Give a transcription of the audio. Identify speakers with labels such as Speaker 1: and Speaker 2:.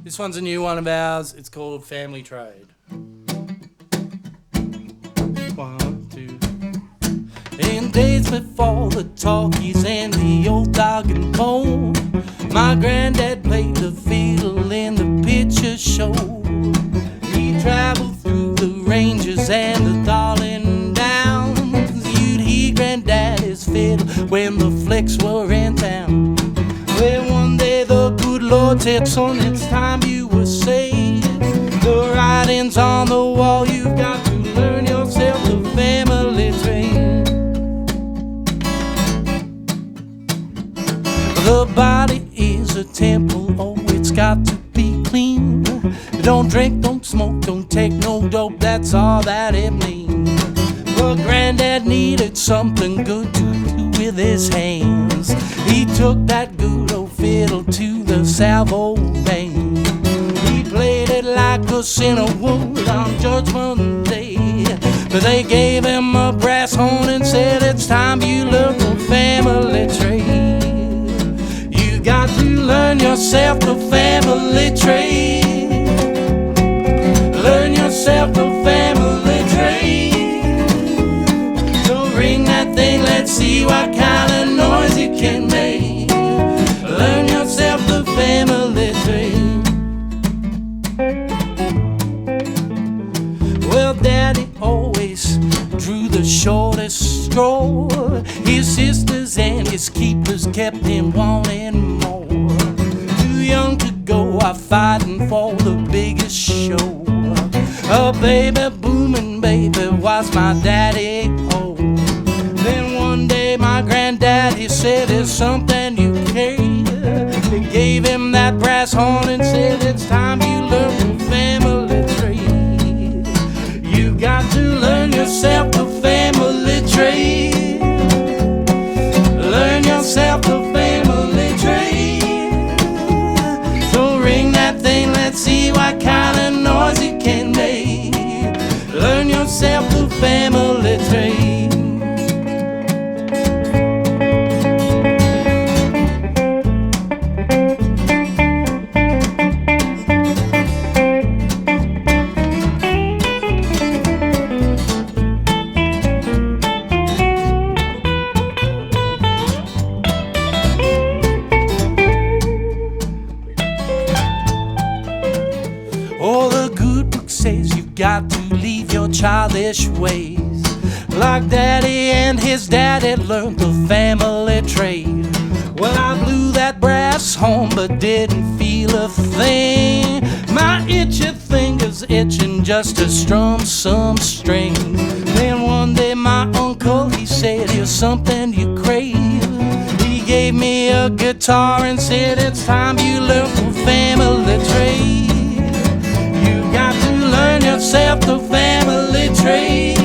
Speaker 1: This one's a new one of ours. It's called Family Trade. 1, 2. In days before the talkies and the old dog and bone, my granddad played the fiddle in the picture show. He traveled through the ranges and the Darling Downs. You'd hear granddaddy's fiddle when the flicks were in town. Well, one day the good Lord said, son, it's time you were saved. The writing's on the wall, you've got to learn yourself the family trade. The body is a temple, oh, it's got to be clean. Don't drink, don't smoke, don't take no dope, that's all that it means. But Granddad needed something good to do with his hands. He took that good old fiddle to the salvo band. He played it like a sinner would on Judgment Day. But they gave him a brass horn and said, it's time you learn the family trade. You got to learn yourself the family trade. Learn yourself the family trade. So ring that thing, let's see what kind of noise it can make. Learn yourself the family trade. Well, Daddy always drew the shortest straw. His sisters and his keepers kept him wanting more. Too young to go out fighting for the biggest show. A baby booming baby was my daddy, oh. Then one day my granddad, he said, there's something you can't. He gave him that brass horn and said, it's time you learn the family trade. You got to learn yourself the family trade. Learn yourself the family trade. So ring that thing, let's see what kind of noise it can make. Learn yourself the family trade. Oh, the good book says you've got to leave your childish ways, like Daddy and his daddy learned the family trade. Well, I blew that brass horn but didn't feel a thing. My itchy fingers itching just to strum some strings. Then one day my uncle, he said, here's something you crave. He gave me a guitar and said, it's time you learn the family trade. You got to learn yourself the family trade.